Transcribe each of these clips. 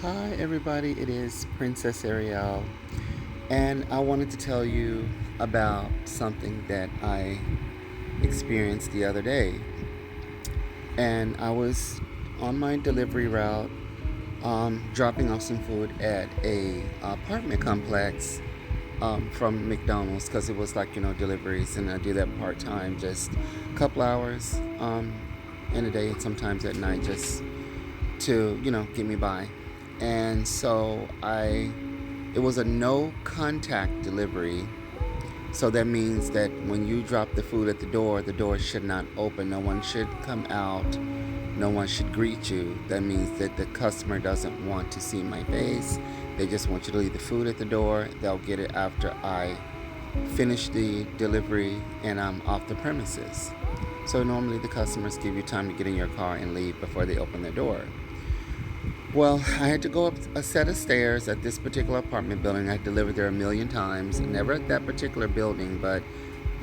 Hi, everybody. It is Princess Ariel, and I wanted to tell you about something that I experienced the other day. And I was on my delivery route, dropping off some food at a apartment complex from McDonald's because it was like deliveries, and I do that part time, just a couple hours in a day, and sometimes at night, just to get me by. And so it was a no contact delivery. So that means that when you drop the food at the door should not open. No one should come out. No one should greet you. That means that the customer doesn't want to see my face. They just want you to leave the food at the door. They'll get it after I finish the delivery and I'm off the premises. So normally the customers give you time to get in your car and leave before they open the door. Well, I had to go up a set of stairs at this particular apartment building. I delivered there a million times. Never at that particular building, but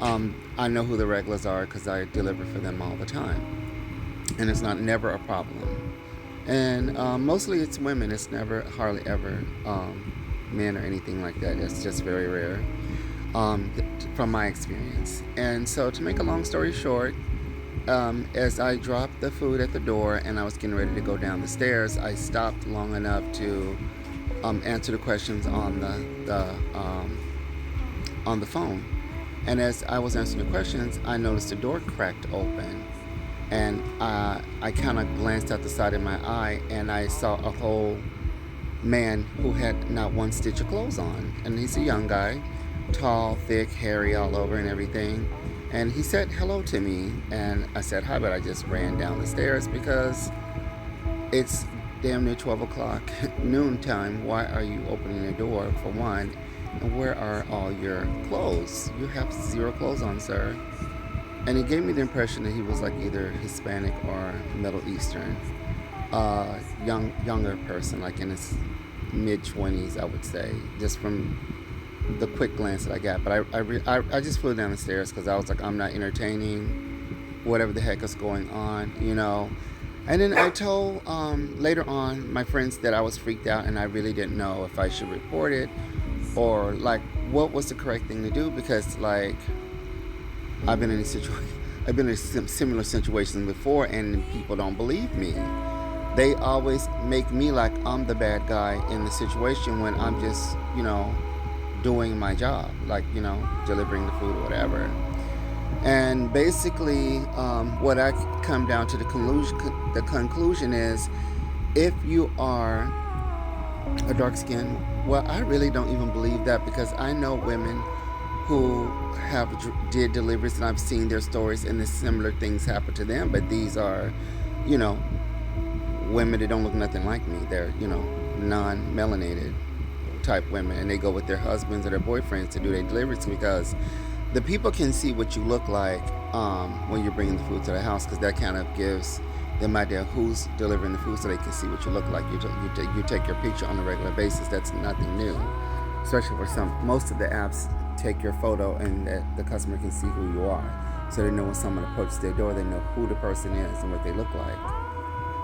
I know who the regulars are because I deliver for them all the time, and it's not never a problem. And mostly it's women. It's never, hardly ever men or anything like that. It's just very rare, from my experience. And so, to make a long story short, as I dropped the food at the door and I was getting ready to go down the stairs, I stopped long enough to answer the questions on the phone. And as I was answering the questions, I noticed the door cracked open, and I kind of glanced out the side of my eye, and I saw a whole man who had not one stitch of clothes on, and he's a young guy, tall, thick, hairy all over and everything. And he said hello to me, and I said hi, but I just ran down the stairs because it's damn near 12 o'clock noon time. Why are you opening the door, for one? And where are all your clothes? You have zero clothes on, sir. And he gave me the impression that he was like either Hispanic or Middle Eastern, younger person, like in his mid 20s, I would say, just from the quick glance that I got. But I just flew down the stairs because I was like, I'm not entertaining whatever the heck is going on. And then I told later on my friends that I was freaked out and I really didn't know if I should report it or like what was the correct thing to do because like I've been in a situation. I've been in similar situations before, and people don't believe me. They always make me like I'm the bad guy in the situation when I'm just, doing my job, like, delivering the food or whatever. And basically, what I come down to the conclusion is if you are a dark skin, well, I really don't even believe that because I know women who have did deliveries and I've seen their stories and the similar things happen to them. But these are, you know, women that don't look nothing like me. They're, non-melanated type women, and they go with their husbands or their boyfriends to do their deliveries because the people can see what you look like when you're bringing the food to the house because that kind of gives them idea who's delivering the food so they can see what you look like. You take your picture on a regular basis. That's nothing new, especially for most of the apps take your photo and that the customer can see who you are. So they know when someone approaches their door, they know who the person is and what they look like.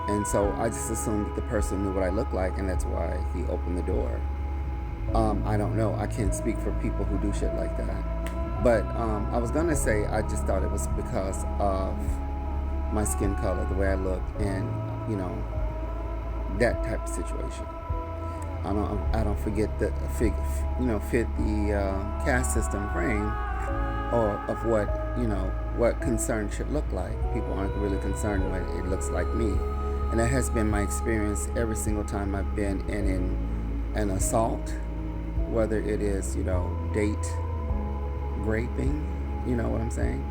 And so I just assumed that the person knew what I looked like, and that's why he opened the door. I don't know. I can't speak for people who do shit like that. But I was gonna say I just thought it was because of my skin color, the way I look, and you know that type of situation. I don't forget the fit the caste system frame or of what concern should look like. People aren't really concerned when it looks like me, and that has been my experience every single time I've been in an assault, whether it is date raping. You know what I'm saying?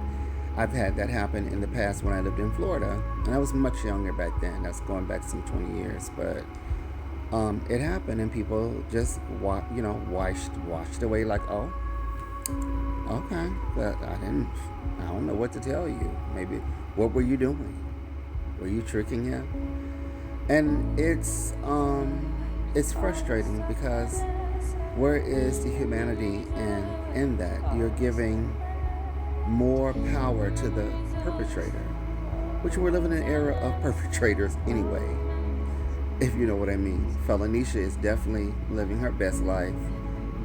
I've had that happen in the past when I lived in Florida, and I was much younger back then. That's going back some 20 years, but it happened, and people just washed away like, oh, okay, but I don't know what to tell you. Maybe what were you doing? Were you tricking him? And it's frustrating because where is the humanity in that? You're giving more power to the perpetrator, which we're living in an era of perpetrators anyway. if you know what I mean. Felicia is definitely living her best life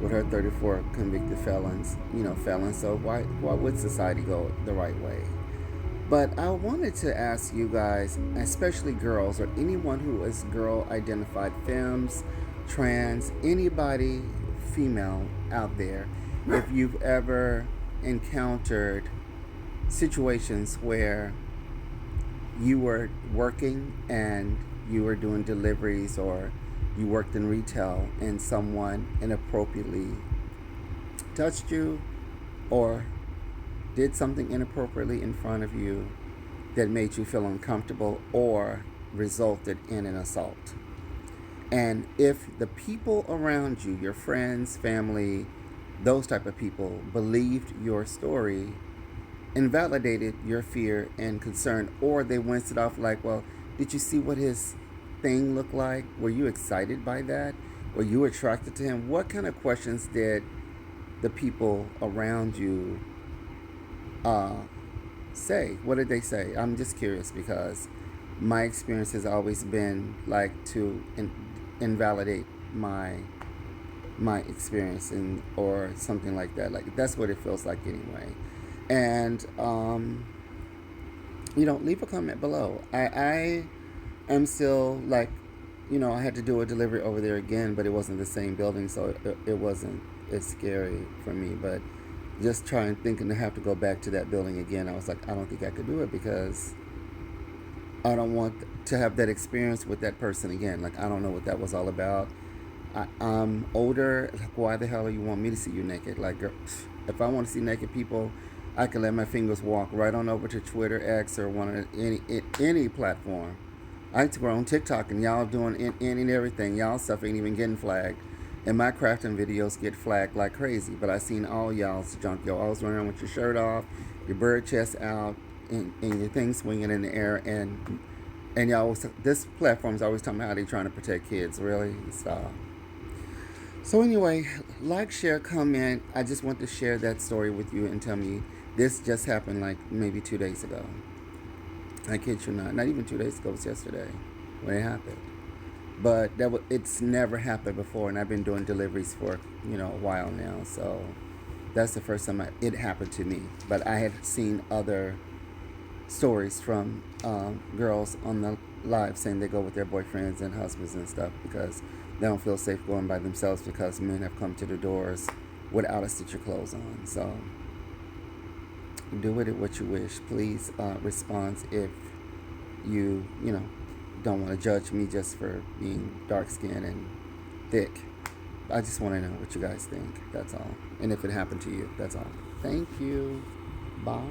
with her 34 convicted felons, felons. So why would society go the right way? But I wanted to ask you guys, especially girls or anyone who is girl identified, femmes, trans, anybody female out there, if you've ever encountered situations where you were working and you were doing deliveries, or you worked in retail and someone inappropriately touched you or did something inappropriately in front of you that made you feel uncomfortable or resulted in an assault. And if the people around you, your friends, family, those type of people, believed your story, invalidated your fear and concern, or they winced it off like, well, did you see what his thing looked like? Were you excited by that? Were you attracted to him? What kind of questions did the people around you uh, say? What did they say? I'm just curious because my experience has always been like to invalidate my experience or something like that. Like that's what it feels like anyway. And leave a comment below. I am still like, I had to do a delivery over there again, but it wasn't the same building, so it wasn't as scary for me. But just thinking to have to go back to that building again, I was like, I don't think I could do it because I don't want to have that experience with that person again. Like, I don't know what that was all about. I'm older. Like, why the hell do you want me to see you naked? Like, girl, if I want to see naked people, I can let my fingers walk right on over to Twitter, X, or any platform. I used to go on TikTok and y'all doing any and everything. Y'all stuff ain't even getting flagged. And my crafting videos get flagged like crazy. But I seen all y'all's junk. Y'all always running around with your shirt off, your bird chest out, and your thing swinging in the air. And y'all, this platform's always talking about how they trying to protect kids. Really? Stop. So anyway, like, share, comment. I just want to share that story with you and tell me this just happened like maybe 2 days ago. I kid you not. Not even 2 days ago. It was yesterday when it happened. But it's never happened before, and I've been doing deliveries for a while now. So that's the first time it happened to me. But I had seen other stories from girls on the live saying they go with their boyfriends and husbands and stuff because they don't feel safe going by themselves because men have come to the doors without a stitch of clothes on. So do with it what you wish. Please respond if you don't want to judge me just for being dark skinned and thick. I just want to know what you guys think. That's all. And if it happened to you, that's all. Thank you. Bye.